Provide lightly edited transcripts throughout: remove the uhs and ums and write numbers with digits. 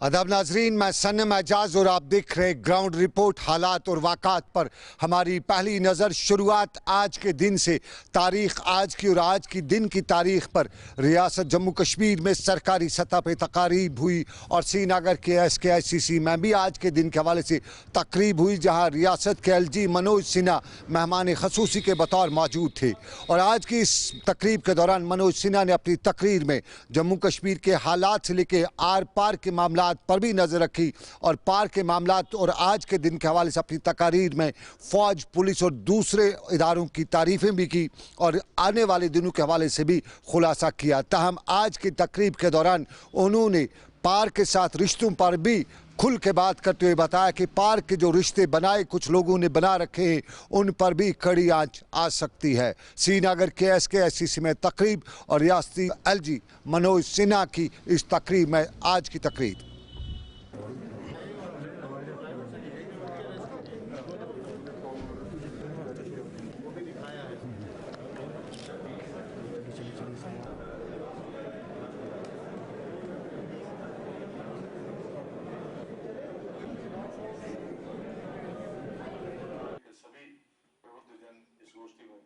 अदब नाजरीन, मैं सन्नम एजाज और आप देख रहे ग्राउंड रिपोर्ट। हालात और वाक़ात पर हमारी पहली नज़र। शुरुआत आज के दिन से, तारीख आज की और आज की दिन की तारीख पर रियासत जम्मू कश्मीर में सरकारी सतह पर तकारीब हुई और श्रीनगर के SKICC में भी आज के दिन के हवाले से तकरीब हुई, जहाँ रियासत के LG मनोज सिन्हा मेहमान खसूसी के बतौर मौजूद थे। और आज की इस तकरीब के दौरान मनोज सिन्हा ने अपनी तकरीर में जम्मू कश्मीर के हालात से लेकर आर पार के मामला पर भी नजर रखी और पार के मामलात और आज के दिन के हवाले से अपनी तकारीर में फौज, पुलिस और दूसरे इदारों की तारीफें भी की और आने वाले दिनों के हवाले से भी खुलासा किया। ताहम आज की तकरीब के दौरान उन्होंने पार के साथ रिश्तों पर भी खुल के बात करते हुए बताया कि पार के जो रिश्ते बनाए कुछ लोगों ने बना रखे हैं, उन पर भी कड़ी आंच आ सकती है। श्रीनगर के SKICC में तकरीब और रियासती LG मनोज सिन्हा की इस तकरीब में आज की तकरीब।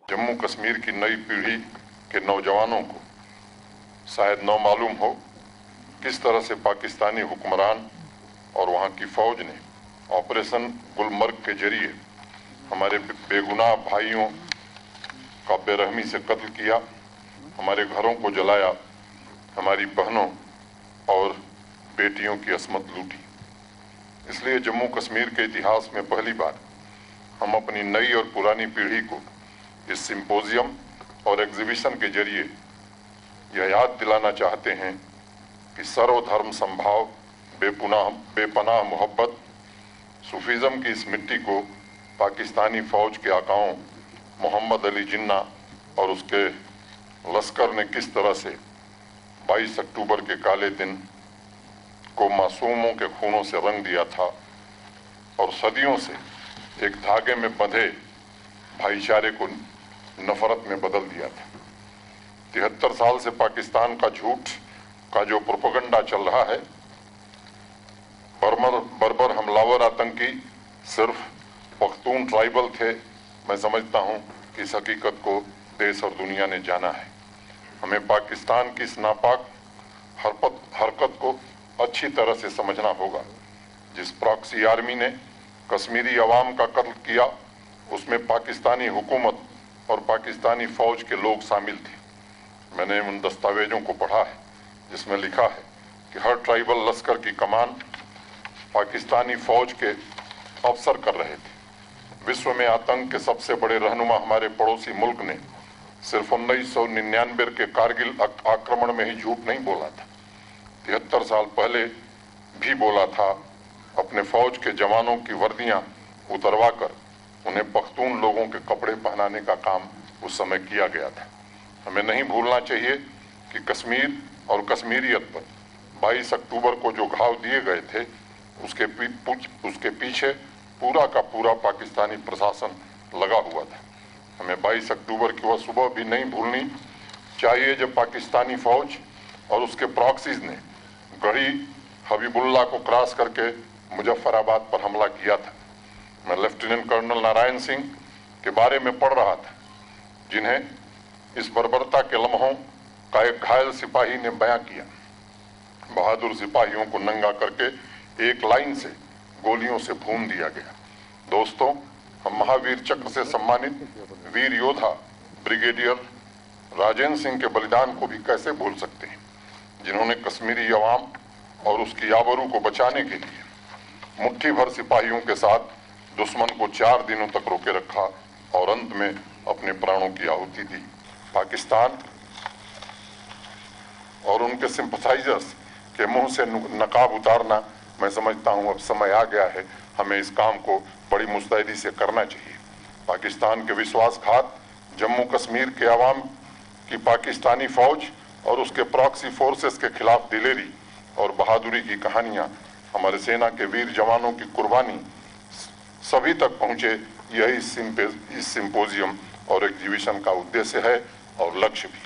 जम्मू कश्मीर की नई पीढ़ी के नौजवानों को शायद न मालूम हो किस तरह से पाकिस्तानी हुक्मरान और वहां की फौज ने ऑपरेशन गुलमर्ग के जरिए हमारे बेगुनाह भाइयों का बेरहमी से कत्ल किया, हमारे घरों को जलाया, हमारी बहनों और बेटियों की असमत लूटी। इसलिए जम्मू कश्मीर के इतिहास में पहली बार हम अपनी नई और पुरानी पीढ़ी को इस सिंपोजियम और एग्जीबिशन के जरिए यह याद दिलाना चाहते हैं कि सर्वधर्म संभाव, बेपनाह मोहब्बत, सूफीज़म की इस मिट्टी को पाकिस्तानी फौज के आकाओं मोहम्मद अली जिन्ना और उसके लश्कर ने किस तरह से 22 अक्टूबर के काले दिन को मासूमों के खूनों से रंग दिया था और सदियों से एक धागे में बंधे भाईचारे को नफरत में बदल दिया था। 73 साल से पाकिस्तान का झूठ का जो प्रोपेगेंडा चल रहा है, बर्बर हमलावर आतंकी सिर्फ पख्तून ट्राइबल थे, मैं समझता हूं कि इस हकीकत को देश और दुनिया ने जाना है। हमें पाकिस्तान की इस नापाक हरकत को अच्छी तरह से समझना होगा। जिस प्रॉक्सी आर्मी ने कश्मीरी अवाम का कत्ल किया, उसमें पाकिस्तानी हुकूमत और पाकिस्तानी फौज के लोग शामिल थे। मैंने उन दस्तावेजों को पढ़ा है जिसमें लिखा है कि हर ट्राइबल लश्कर की कमान पाकिस्तानी फौज के अफसर कर रहे थे। विश्व में आतंक के सबसे बड़े रहनुमा हमारे पड़ोसी मुल्क ने सिर्फ 1999 के कारगिल आक्रमण में ही झूठ नहीं बोला था, 73 साल पहले भी बोला था। अपने फौज के जवानों की वर्दियां उतरवा कर उन्हें पख्तून लोगों के कपड़े पहनाने का काम उस समय किया गया था। हमें नहीं भूलना चाहिए कि कश्मीर और कश्मीरियत पर 22 अक्टूबर को जो घाव दिए गए थे, उसके पीछे पूरा का पूरा पाकिस्तानी प्रशासन लगा हुआ था। हमें 22 अक्टूबर की वह सुबह भी नहीं भूलनी चाहिए जब पाकिस्तानी फौज और उसके प्रॉक्सीज ने गढ़ी हबीबुल्ला को क्रॉस करके मुजफ्फराबाद पर हमला किया था। मैं लेफ्टिनेंट कर्नल नारायण सिंह के बारे में पढ़ रहा था, जिन्हें इस बर्बरता के लम्हों का एक घायल सिपाही ने बयां किया। बहादुर सिपाहियों को नंगा करके एक लाइन से गोलियों से भून दिया गया। दोस्तों, हम महावीर चक्र से सम्मानित वीर योद्धा ब्रिगेडियर राजेंद्र सिंह के बलिदान को भी कैसे भूल सकते हैं, जिन्होंने कश्मीरी अवाम और उसकी आबरू को बचाने के लिए मुट्ठी भर सिपाहियों के साथ दुश्मन को 4 दिनों तक रोके रखा और अंत में अपने प्राणों की आहुति दी। पाकिस्तान और उनके सिंपथाइजर्स के मुंह से नकाब उतारना, मैं समझता हूं अब समय आ गया है। हमें इस काम को बड़ी मुस्तैदी से करना चाहिए। पाकिस्तान के विश्वासघात, जम्मू कश्मीर के अवाम की पाकिस्तानी फौज और उसके प्रॉक्सी फोर्सेस के खिलाफ दिलेरी और बहादुरी की कहानियां, हमारे सेना के वीर जवानों की कुर्बानी सभी तक पहुंचे, यही इस सिंपोजियम और एग्जीबिशन का उद्देश्य है और लक्ष्य भी।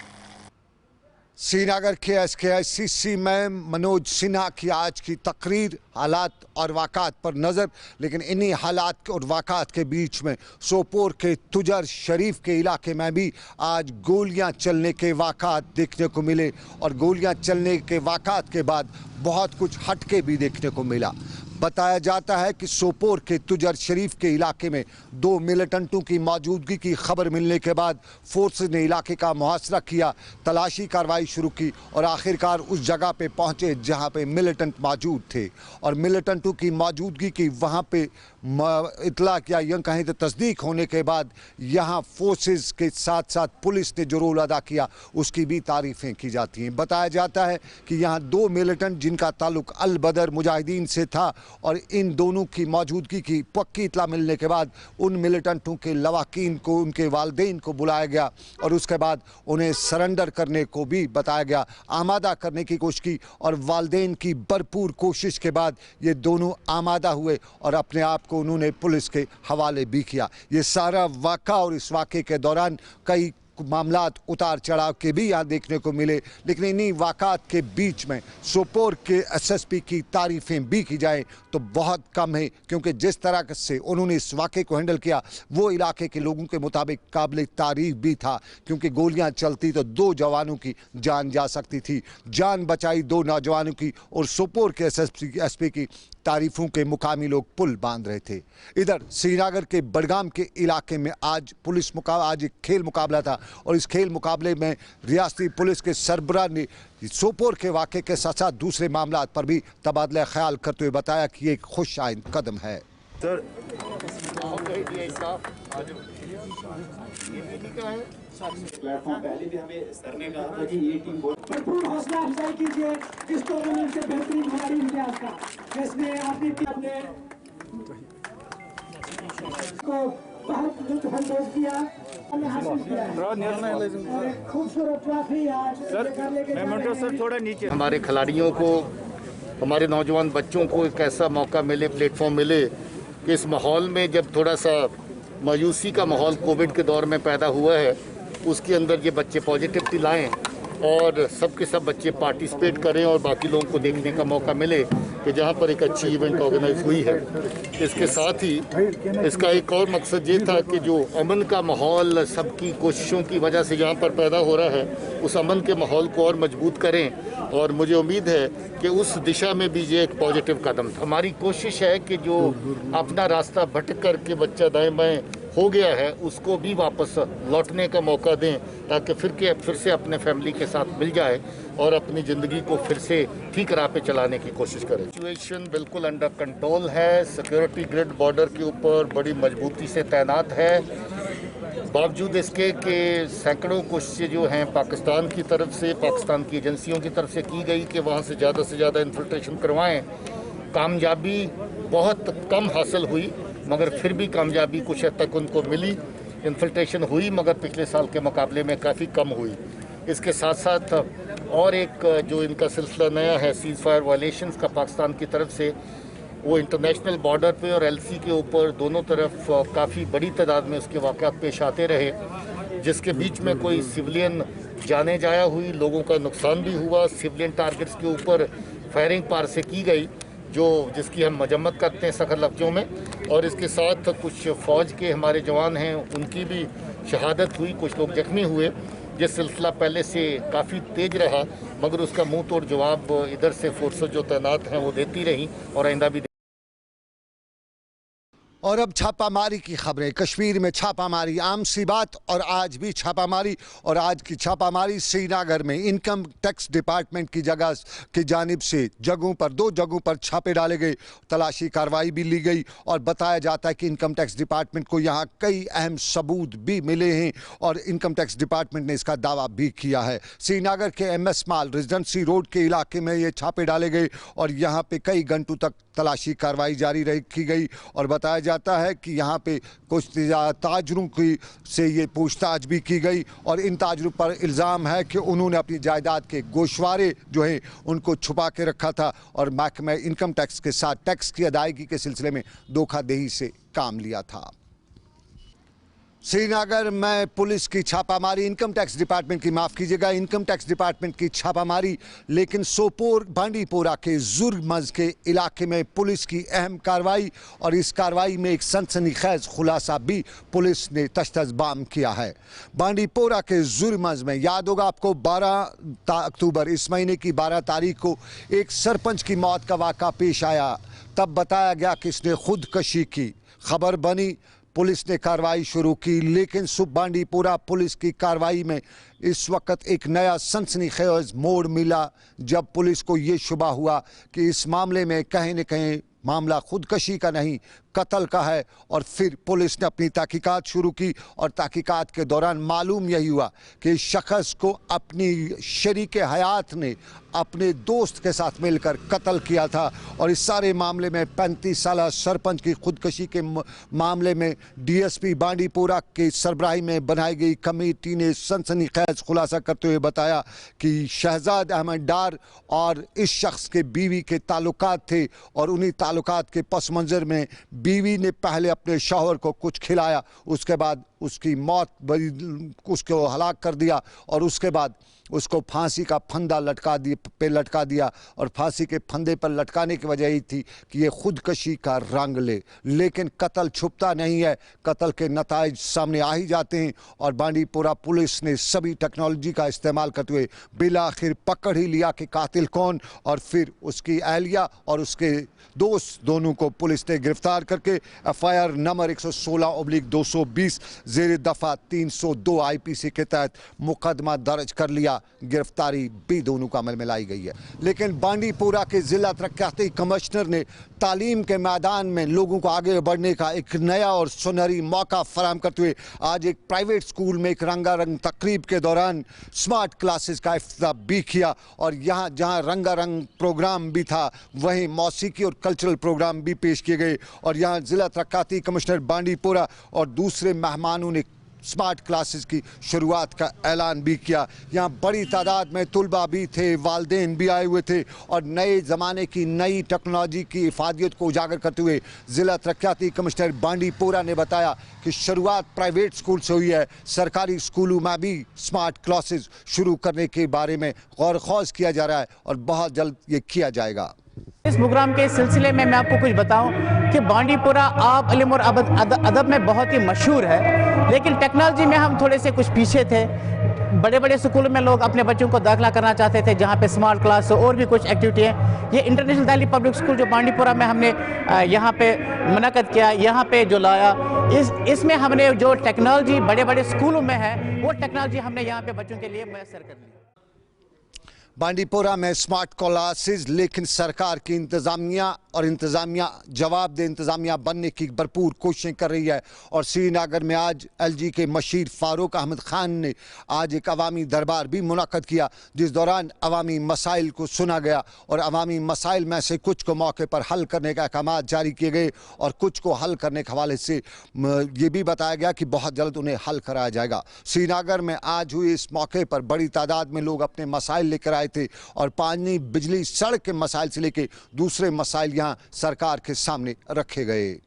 श्रीनगर के SKICC में मनोज सिन्हा की आज की तकरीर, हालात और वाक़ात पर नज़र। लेकिन इन्हीं हालात और वाक़ात के बीच में सोपोर के तुजर शरीफ के इलाके में भी आज गोलियां चलने के वाक़ात देखने को मिले और गोलियां चलने के वाक़ात के बाद बहुत कुछ हटके भी देखने को मिला। बताया जाता है कि सोपोर के तुजर शरीफ के इलाके में 2 मिलिटेंटों की मौजूदगी की खबर मिलने के बाद फोर्सेस ने इलाके का मुहासरा किया, तलाशी कार्रवाई शुरू की और आखिरकार उस जगह पे पहुंचे जहां पे मिलिटेंट मौजूद थे और मिलिटेंटों की मौजूदगी की वहां पे इतला किया, यूँ कहें तो तस्दीक होने के बाद यहाँ फोर्सेस के साथ साथ पुलिस ने जो रोल अदा किया उसकी भी तारीफ़ें की जाती हैं। बताया जाता है कि यहाँ 2 मिलिटेंट जिनका ताल्लुक अल बदर मुजाहिदीन से था और इन दोनों की मौजूदगी की पक्की इतला मिलने के बाद उन मिलिटेंटों के लवाकीन को, उनके वालिदैन को बुलाया गया और उसके बाद उन्हें सरेंडर करने को भी बताया गया, आमादा करने की कोशिश की और वालिदैन की भरपूर कोशिश के बाद ये दोनों आमादा हुए और अपने आप को उन्होंने पुलिस के हवाले भी किया। ये सारा वाक़ा और इस वाक़े के दौरान कई मामलात उतार चढ़ाव के भी यहाँ देखने को मिले। लेकिन इन्हीं वाक़ात के बीच में सोपोर के SSP की तारीफ़ें भी की जाए तो बहुत कम है, क्योंकि जिस तरह से उन्होंने इस वाक़े को हैंडल किया वो इलाके के लोगों के मुताबिक काबिल तारीफ़ भी था, क्योंकि गोलियां चलती तो 2 जवानों की जान जा सकती थी, जान बचाई 2 नौजवानों की और सोपोर के SSP की तारीफ़ों के मुकामी लोग पुल बांध रहे थे। इधर श्रीनगर के बडगाम के इलाके में आज आज एक खेल मुकाबला था और इस खेल मुकाबले में रियासती पुलिस के सरबराह ने सोपोर के वाक़े के साथ साथ दूसरे मामलात पर भी तबादला ख्याल करते हुए बताया कि ये एक खुश आइंद कदम है। सर प्लेटफॉर्म पहले भी हमें सर ने कहा था कि ये टीम भरपूर हौसला अफजाई कीजिए इस टूर्नामेंट से बेहतरीन खिलाड़ी इम्तियाज का, जिसने अपने को बहुत लुत्फानंदोज किया, हमने हासिल किया है खूबसूरत ट्रॉफी आज सर थोड़ा नीचे। हमारे खिलाड़ियों को, हमारे नौजवान बच्चों को एक ऐसा मौका मिले, प्लेटफॉर्म मिले कि इस माहौल में जब थोड़ा सा मायूसी का माहौल कोविड के दौर में पैदा हुआ है, उसके अंदर ये बच्चे पॉजिटिविटी लाएं और सबके सब बच्चे पार्टिसिपेट करें और बाकी लोगों को देखने का मौका मिले कि जहाँ पर एक अच्छी इवेंट ऑर्गेनाइज हुई है। इसके साथ ही इसका एक और मकसद ये था कि जो अमन का माहौल सबकी कोशिशों की वजह से यहाँ पर पैदा हो रहा है, उस अमन के माहौल को और मजबूत करें और मुझे उम्मीद है कि उस दिशा में भी ये एक पॉजिटिव कदम था। हमारी कोशिश है कि जो अपना रास्ता भटक कर के बच्चा दाएं बाएं हो गया है उसको भी वापस लौटने का मौका दें, ताकि फिर से अपने फैमिली के साथ मिल जाए और अपनी ज़िंदगी को फिर से ठीक राह पे चलाने की कोशिश करें। सिचुएशन बिल्कुल अंडर कंट्रोल है, सिक्योरिटी ग्रिड बॉर्डर के ऊपर बड़ी मजबूती से तैनात है, बावजूद इसके कि सैकड़ों कोशिशें जो हैं पाकिस्तान की तरफ से, पाकिस्तान की एजेंसियों की तरफ से की गई कि वहाँ से ज़्यादा इन्फिल्ट्रेशन करवाएं, कामयाबी बहुत कम हासिल हुई, मगर फिर भी कामयाबी कुछ हद तक उनको मिली। इन्फिल्ट्रेशन हुई मगर पिछले साल के मुकाबले में काफ़ी कम हुई। इसके साथ साथ और एक जो इनका सिलसिला नया है सीज़ फायर वायलेशंस का पाकिस्तान की तरफ से, वो इंटरनेशनल बॉर्डर पे और LC के ऊपर दोनों तरफ काफ़ी बड़ी तादाद में उसके वाक़यात पेश आते रहे, जिसके बीच में कोई सिविलियन जाने जाया हुई, लोगों का नुकसान भी हुआ। सिविलियन टारगेट्स के ऊपर फायरिंग पार से की गई जिसकी हम मजम्मत करते हैं सख्त लफ्ज़ों में, और इसके साथ कुछ फ़ौज के हमारे जवान हैं उनकी भी शहादत हुई, कुछ लोग जख्मी हुए। ये सिलसिला पहले से काफ़ी तेज़ रहा मगर उसका मुंह तोड़ जवाब इधर से फोर्सेस जो तैनात हैं वो देती रही और आइंदा भी। और अब छापामारी की खबरें। कश्मीर में छापामारी आम सी बात और आज भी छापामारी, और आज की छापामारी श्रीनगर में इनकम टैक्स डिपार्टमेंट की जगह की जानिब से 2 जगहों पर छापे डाले गए, तलाशी कार्रवाई भी ली गई और बताया जाता है कि इनकम टैक्स डिपार्टमेंट को यहाँ कई अहम सबूत भी मिले हैं और इनकम टैक्स डिपार्टमेंट ने इसका दावा भी किया है। श्रीनगर के MS माल रेजिडेंसी रोड के इलाके में ये छापे डाले गए और यहाँ पे कई घंटों तक तलाशी कार्रवाई जारी रखी गई और बताया जाता है कि यहाँ पे कुछ ताजरों की से ये पूछताछ भी की गई और इन ताजरों पर इल्ज़ाम है कि उन्होंने अपनी जायदाद के गोशवारे जो हैं उनको छुपा के रखा था और महकमा इनकम टैक्स के साथ टैक्स की अदायगी के सिलसिले में धोखाधड़ी से काम लिया था। श्रीनगर में पुलिस की छापामारी, इनकम टैक्स डिपार्टमेंट की, माफ़ कीजिएगा, इनकम टैक्स डिपार्टमेंट की छापामारी, लेकिन सोपोर बांडीपोरा के जुर्मज के इलाके में पुलिस की अहम कार्रवाई, और इस कार्रवाई में एक सनसनीखेज खुलासा भी पुलिस ने तश्तज़बाम किया है। बांडीपोरा के जुर्मज में याद होगा आपको 12 अक्टूबर इस महीने की 12 तारीख को एक सरपंच की मौत का वाक़ा पेश आया। तब बताया गया कि इसने खुदकशी की, खबर बनी, पुलिस ने कार्रवाई शुरू की, लेकिन बांडीपोरा पुलिस की कार्रवाई में इस वक्त एक नया सनसनीखेज मोड़ मिला जब पुलिस को ये शुबा हुआ कि इस मामले में कहीं न कहीं मामला खुदकशी का नहीं कत्ल का है। और फिर पुलिस ने अपनी तहकीकात शुरू की और तहकीकात के दौरान मालूम यही हुआ कि इस शख्स को अपनी शरीक हयात ने अपने दोस्त के साथ मिलकर कत्ल किया था। और इस सारे मामले में 35 साल सरपंच की खुदकशी के मामले में डीएसपी बांडीपोरा के सरबराही में बनाई गई कमेटी ने सनसनीखेज खुलासा करते हुए बताया कि शहजाद अहमद डार और इस शख्स के बीवी के ताल्लुकात थे, और उन्हीं ताल्लुकात के पस मंज़र में बीवी ने पहले अपने शौहर को कुछ खिलाया, उसके बाद उसकी मौत उसको हलाक कर दिया, और उसके बाद उसको फांसी का फंदा लटका दिया। और फांसी के फंदे पर लटकाने की वजह यही थी कि ये खुदकशी का रंग ले, लेकिन कत्ल छुपता नहीं है, कत्ल के नताइज सामने आ ही जाते हैं। और बांडीपोरा पुलिस ने सभी टेक्नोलॉजी का इस्तेमाल करते हुए बिलाखिर पकड़ ही लिया कि कातिल कौन, और फिर उसकी अहलिया और उसके दोस्त दोनों को पुलिस ने गिरफ्तार करके एफआईआर नंबर 116/220 ज़ेर दफ़ा 302 आईपीसी के तहत मुकदमा दर्ज कर लिया। गिरफ्तारी भी दोनों का अमल में लाई गई है। लेकिन बांडीपोरा के जिला तरक्याती कमिश्नर ने तालीम के मैदान में लोगों को आगे बढ़ने का एक नया और सुनहरी मौका फराहम करते हुए आज एक प्राइवेट स्कूल में एक रंगारंग तकरीब के दौरान स्मार्ट क्लासेस का इफ्तिताह भी किया। और यहाँ जहाँ रंगारंग प्रोग्राम भी था, वहीं मौसीकी और कल्चरल प्रोग्राम भी पेश किए गए। और यहाँ जिला तरक्याती कमिश्नर बांडीपोरा और दूसरे मेहमानों ने स्मार्ट क्लासेस की शुरुआत का ऐलान भी किया। यहाँ बड़ी तादाद में तुलबा भी थे, वालिदैन भी आए हुए थे, और नए ज़माने की नई टेक्नोलॉजी की इफादियत को उजागर करते हुए ज़िला तरक्याती कमिश्नर बांडीपोरा ने बताया कि शुरुआत प्राइवेट स्कूल से हुई है, सरकारी स्कूलों में भी स्मार्ट क्लासेस शुरू करने के बारे में गौर खौज किया जा रहा है और बहुत जल्द ये किया जाएगा। इस प्रोग्राम के सिलसिले में मैं आपको कुछ बताऊं कि बांडीपोरा आब, इल्म और अदब में बहुत ही मशहूर है, लेकिन टेक्नोलॉजी में हम थोड़े से कुछ पीछे थे। बड़े बड़े स्कूलों में लोग अपने बच्चों को दाखिला करना चाहते थे जहां पे स्मार्ट क्लास और भी कुछ एक्टिविटी है। ये इंटरनेशनल दिल्ली पब्लिक स्कूल जो बांडीपोरा में हमने यहाँ पे मुनक़द किया, यहाँ पे जो लाया, इसमें हमने जो टेक्नोलॉजी बड़े बड़े स्कूलों में है वो टेक्नोलॉजी हमने यहाँ पे बच्चों के लिए मैसर कर दी। बांडीपोरा में स्मार्ट क्लासेस, लेकिन सरकार की इंतज़ामिया जवाब दे इंतज़ामिया बनने की भरपूर कोशिशें कर रही है। और श्रीनगर में आज एलजी के मशीर फारूक अहमद खान ने आज एक अवामी दरबार भी मुनक़द किया, जिस दौरान अवामी मसाइल को सुना गया और अवामी मसाइल में से कुछ को मौके पर हल करने का अहकाम जारी किए गए और कुछ को हल करने के हवाले से ये भी बताया गया कि बहुत जल्द उन्हें हल कराया जाएगा। श्रीनगर में आज हुए इस मौके पर बड़ी तादाद में लोग अपने मसाइल लेकर आए थे, और पानी, बिजली, सड़क के मसाइल से लेकर दूसरे मसाइल यहां सरकार के सामने रखे गए।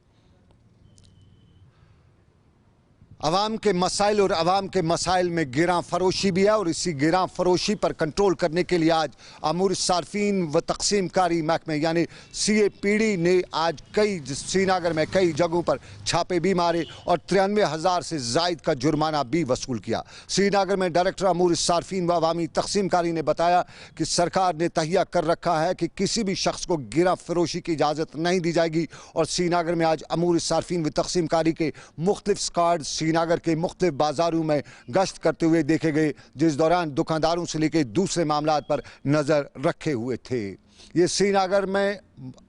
अवाम के मसाइल और अवाम के मसाइल में गिरां फरोशी भी है, और इसी गिरां फरोशी पर कंट्रोल करने के लिए आज अमूर सार्फिन व तकसीम कारी महकमे यानी CAPD ने आज श्रीनगर में कई जगहों पर छापे भी मारे और 93,000 से जायद का जुर्माना भी वसूल किया। श्रीनगर में डायरेक्टर अमूर सार्फिन व अवामी तकसीम कारी ने बताया कि सरकार ने तहिया कर रखा है कि किसी भी शख्स को गिरां फरोशी की इजाज़त नहीं दी जाएगी। और श्रीनगर में आज अमूर सार्फिन व तकसीम कारी के मुख्तलिफ स्क्वाड श्रीनगर के मुख्तलिफ बाजारों में गश्त करते हुए देखे गए, जिस दौरान दुकानदारों से लेकर दूसरे मामलात पर नज़र रखे हुए थे। ये श्रीनगर में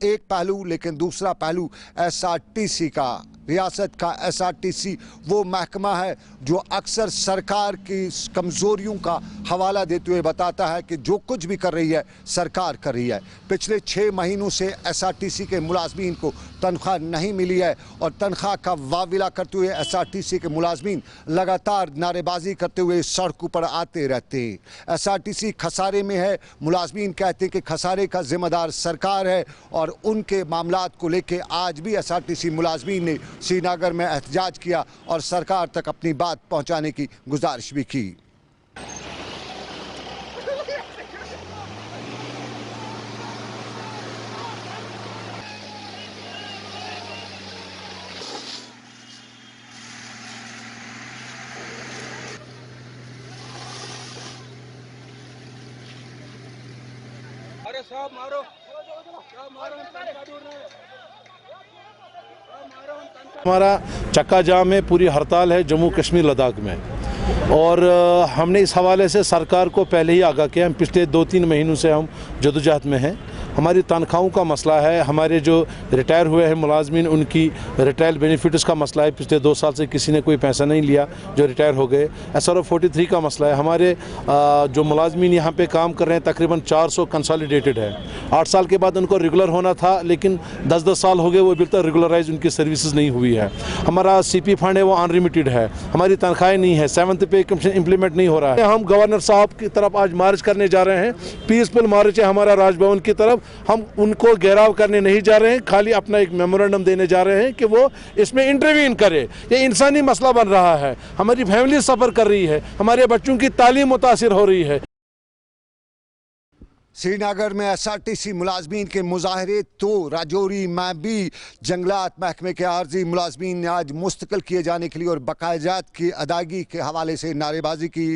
एक पहलू, लेकिन दूसरा पहलू SRTC का, रियासत का SRTC वो महकमा है जो अक्सर सरकार की कमज़ोरियों का हवाला देते हुए बताता है कि जो कुछ भी कर रही है सरकार कर रही है। पिछले 6 महीनों से SRTC के मुलाजमीन को तनख्वाह नहीं मिली है, और तनख्वाह का वाविला करते हुए SRTC के मुलाजमीन लगातार नारेबाजी करते हुए सड़कों पर आते रहते हैं। SRTC खसारे में है। मुलाजमीन कहते हैं कि खसारे का का जिम्मेदार सरकार है और उनके मामलात को लेकर आज भी एसआरटीसी मुलाजमीन ने श्रीनगर में एहतजाज किया और सरकार तक अपनी बात पहुंचाने की गुजारिश भी की। अरे साहब मारो, क्या मारो, दूर रहे। हमारा चक्का जाम है, पूरी हड़ताल है जम्मू कश्मीर लद्दाख में, और हमने इस हवाले से सरकार को पहले ही आगाह किया। हम पिछले 2-3 महीनों से हम जदोजहद में हैं। हमारी तनख्वाहों का मसला है, हमारे जो रिटायर हुए हैं मुलाजमीन उनकी रिटायर बेनिफिट्स का मसला है। पिछले 2 साल से किसी ने कोई पैसा नहीं लिया जो रिटायर हो गए। SRO 43 का मसला है। हमारे जो मुलाजमीन यहाँ पे काम कर रहे हैं तकरीबन 400 कंसोलिडेटेड है। 8 साल के बाद उनको रेगुलर होना था, लेकिन 10-10 साल हो गए वो अभी तक रेगुलराइज उनकी सर्विसेज नहीं हुई है। हमारा CP फंड है वो अनलिमिटेड है। हमारी तनख्वाहें नहीं है। 7th पे कमीशन इम्प्लीमेंट नहीं हो रहा है। हम गवर्नर साहब की तरफ आज मार्च करने जा रहे हैं। पीसफुल मार्च है हमारा राजभवन की तरफ। हम उनको घेराव करने नहीं जा रहे हैं, खाली अपना एक मेमोरेंडम देने जा रहे हैं कि वो इसमें इंटरवीन करे। ये इंसानी मसला बन रहा है। हमारी फैमिली सफ़र कर रही है, हमारे बच्चों की तालीम मुतासिर हो रही है। श्रीनगर में एसआरटीसी मुलाजमीन के मुजाहरे तो राजौरी में भी जंगलात महकमे के आर्जी मुलाजमीन ने आज मुस्तकिल किए जाने के लिए और बकायाजात की अदायगी के हवाले से नारेबाजी की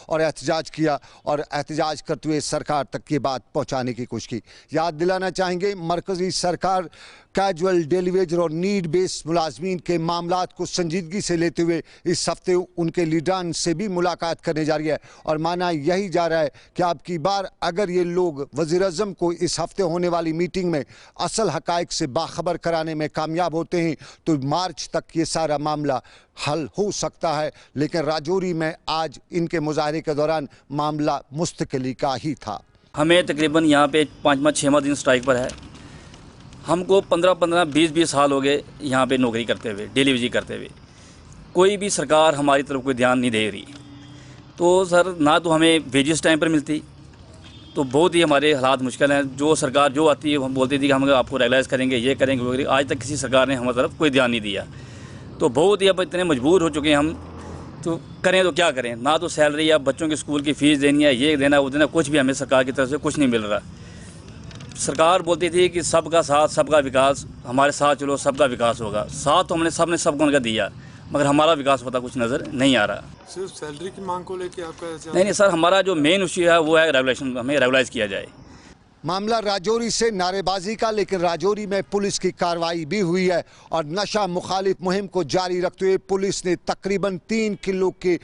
और एहतजाज किया और एहतजाज करते हुए सरकार तक ये बात पहुंचाने की कोशिश की। याद दिलाना चाहेंगे मरकज़ी सरकार कैजुअल, डेली वेजर और नीड बेस्ड मुलाजमीन के मामलात को संजीदगी से लेते हुए इस हफ्ते उनके लीडरान से भी मुलाकात करने जा रही है और माना यही जा रहा है कि अब की बार अगर ये लोग वज़ीर-ए-आज़म को इस हफ्ते होने वाली मीटिंग में असल हक़ाइक़ से बाखबर कराने में कामयाब होते हैं तो मार्च तक ये सारा मामला हल हो सकता है। लेकिन राजौरी में आज इनके मुजाहरे के दौरान मामला मुस्तकिली का ही था। हमें तकरीबन यहाँ पे 5वां-6वां दिन स्ट्राइक पर है। हमको 15-15, 20-20 साल हो गए यहाँ पे नौकरी करते हुए, डिलीवरी करते हुए। कोई भी सरकार हमारी तरफ कोई ध्यान नहीं दे रही। तो सर ना तो हमें वेजेस टाइम पर मिलती, तो बहुत ही हमारे हालात मुश्किल हैं। जो सरकार जो आती है हम बोलती थी कि हम आपको रेगुलाइज करेंगे, ये करेंगे, वो करेंगे। आज तक किसी सरकार ने हमारी तरफ कोई ध्यान नहीं दिया। तो बहुत ही अब इतने मजबूर हो चुके हैं हम, तो करें तो क्या करें। ना तो सैलरी या बच्चों की स्कूल की फ़ीस देनी है, ये देना वो देना, कुछ भी हमें सरकार की तरफ से कुछ नहीं मिल रहा। सरकार बोलती थी कि सबका साथ सबका विकास, हमारे साथ चलो सबका विकास होगा। साथ तो हमने सबको उनका दिया, मगर हमारा विकास होता कुछ नज़र नहीं आ रहा। सिर्फ सैलरी की मांग को लेकर आपका नहीं सर, हमारा जो मेन इशू है वो है रेगुलेशन, हमें रेगुलाइज किया जाए। मामला राजौरी से नारेबाजी का, लेकिन राजौरी में पुलिस की कार्रवाई भी हुई है और नशा मुखालिफ मुहिम को जारी रखते हुए पुलिस ने तकरीबन 3 किलो के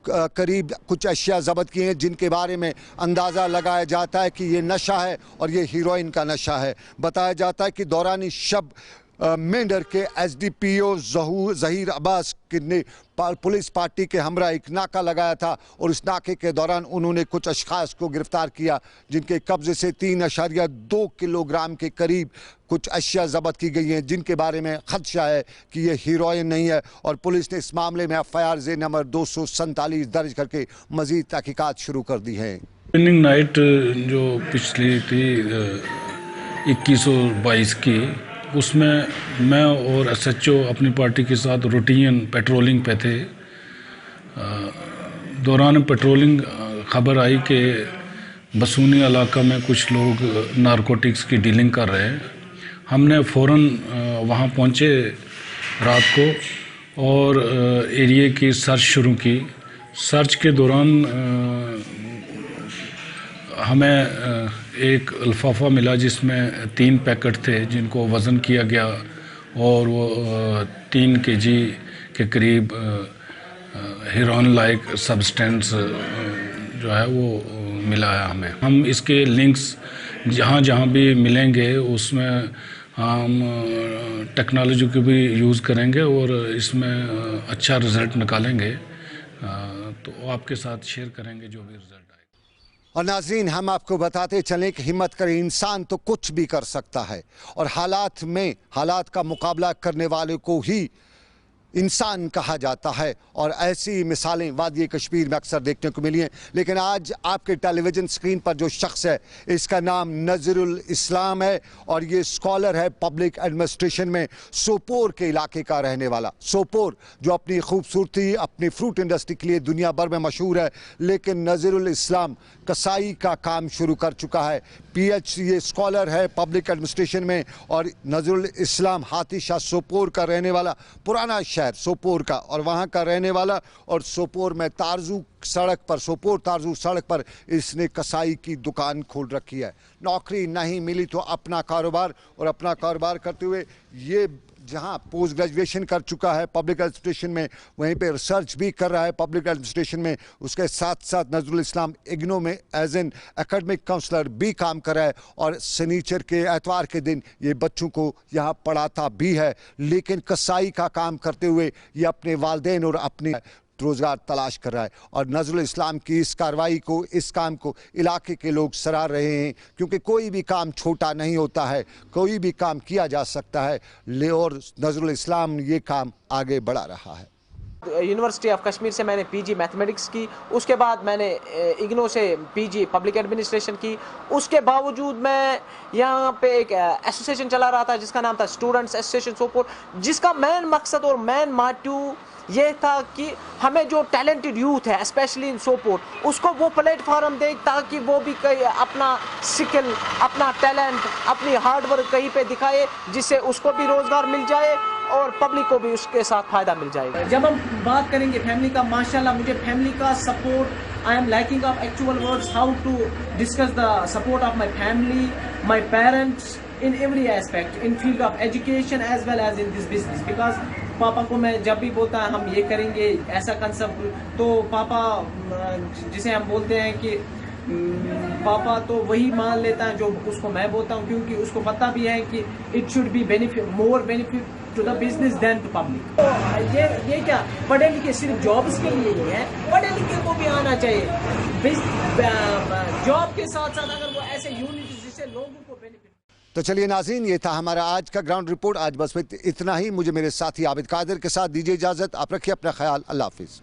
करीब कुछ अशिया ज़ब्त किए हैं जिनके बारे में अंदाज़ा लगाया जाता है कि ये नशा है और ये हीरोइन का नशा है। बताया जाता है कि दौरानी शब मेंढर के SDPO ज़हीर अब्बास ने पुलिस पार्टी के हमरा एक नाका लगाया था और इस नाके के दौरान उन्होंने कुछ अशखास को गिरफ्तार किया जिनके कब्जे से 3.2 किलोग्राम के करीब कुछ अशिया ज़ब्त की गई हैं जिनके बारे में खदशा है कि ये हीरोइन नहीं है और पुलिस ने इस मामले में FIR नंबर 247 दर्ज करके मज़ीद तहकीकात शुरू कर दी हैं। ओपनिंग नाइट जो पिछली थी 21 और 22 की, उसमें मैं और SHO अपनी पार्टी के साथ रूटीन पेट्रोलिंग पे थे। दौरान पेट्रोलिंग खबर आई कि बसूनी इलाका में कुछ लोग नारकोटिक्स की डीलिंग कर रहे हैं। हमने फ़ौरन वहाँ पहुँचे रात को और एरिया की सर्च शुरू की। सर्च के दौरान हमें एक लिफाफा मिला जिसमें 3 पैकेट थे जिनको वज़न किया गया और वो 3 kg के करीब हीरोइन लाइक सब्सटेंस जो है वो मिला है हमें। हम इसके लिंक्स जहाँ जहाँ भी मिलेंगे उसमें हम टेक्नोलॉजी को भी यूज़ करेंगे और इसमें अच्छा रिज़ल्ट निकालेंगे, तो आपके साथ शेयर करेंगे जो भी रिज़ल्ट आए। और नाज़रीन, हम आपको बताते चलें कि हिम्मत करे इंसान तो कुछ भी कर सकता है और हालात का मुकाबला करने वाले को ही इंसान कहा जाता है और ऐसी मिसालें वादी कश्मीर में अक्सर देखने को मिली हैं। लेकिन आज आपके टेलीविज़न स्क्रीन पर जो शख्स है इसका नाम नज़रुल इस्लाम है और ये स्कॉलर है पब्लिक एडमिनिस्ट्रेशन में, सोपोर के इलाके का रहने वाला। सोपोर जो अपनी खूबसूरती, अपनी फ्रूट इंडस्ट्री के लिए दुनिया भर में मशहूर है, लेकिन नज़रुल इस्लाम कसाई का काम शुरू कर चुका है। PhD ये स्कॉलर है पब्लिक एडमिनिस्ट्रेशन में और नज़रुल इस्लाम हाथीशाह सोपोर का रहने वाला, पुराना शहर सोपोर का और वहाँ का रहने वाला। और सोपोर में तारजू सड़क पर, सोपोर तारजू सड़क पर इसने कसाई की दुकान खोल रखी है। नौकरी नहीं मिली तो अपना कारोबार, और अपना कारोबार करते हुए ये जहाँ पोस्ट ग्रेजुएशन कर चुका है पब्लिक एडमिनिस्ट्रेशन में, वहीं पे रिसर्च भी कर रहा है पब्लिक एडमिनिस्ट्रेशन में। उसके साथ साथ नज़रुल इस्लाम इग्नो में एज एन एकेडमिक काउंसलर भी काम कर रहा है और शनिचर के एतवार के दिन ये बच्चों को यहाँ पढ़ाता भी है। लेकिन कसाई का काम करते हुए ये अपने वालिदैन और अपने रोज़गार तलाश कर रहा है। और नज़रुल इस्लाम की इस कार्रवाई को, इस काम को इलाके के लोग सराह रहे हैं, क्योंकि कोई भी काम छोटा नहीं होता है, कोई भी काम किया जा सकता है। और नज़रुल इस्लाम ये काम आगे बढ़ा रहा है। यूनिवर्सिटी ऑफ कश्मीर से मैंने PG मैथमेटिक्स की, उसके बाद मैंने इग्नो से PG पब्लिक एडमिनिस्ट्रेशन की। उसके बावजूद मैं यहाँ पे एक एसोसिएशन चला रहा था जिसका नाम था स्टूडेंट्स एसोसिएशन सोपोर, जिसका मेन मकसद और मेन मोटिव ये था कि हमें जो टैलेंटेड यूथ है स्पेशली इन सोपोर, उसको वो प्लेटफॉर्म दे ताकि वो भी कहीं अपना स्किल, अपना टैलेंट, अपनी हार्डवर्क कहीं पे दिखाए, जिससे उसको भी रोज़गार मिल जाए और पब्लिक को भी उसके साथ फ़ायदा मिल जाएगा। जब हम बात करेंगे फैमिली का, माशाल्लाह मुझे फैमिली का support, I am lacking of actual words how to discuss the support of my family, my parents in every aspect, in field of education as well as in this business, because पापा को मैं जब भी बोलता है हम ये करेंगे ऐसा कंसेप्ट, तो पापा जिसे हम बोलते हैं कि पापा तो वही मान लेता है जो उसको मैं बोलता हूँ, क्योंकि उसको पता भी है कि it should be more benefit to the business than to public. तो ये क्या पढ़े लिखे सिर्फ जॉब्स के लिए ही है, पढ़े लिखे को भी आना चाहिए जॉब के साथ साथ, अगर वो ऐसे यूनिट जिससे लोगों को बेनिफिट। तो चलिए नाज़रीन, ये था हमारा आज का ग्राउंड रिपोर्ट। आज बस इतना ही। मुझे मेरे साथी आबिद कादिर के साथ दीजिए इजाज़त। आप रखिए अपना ख्याल। अल्लाह हाफिज़।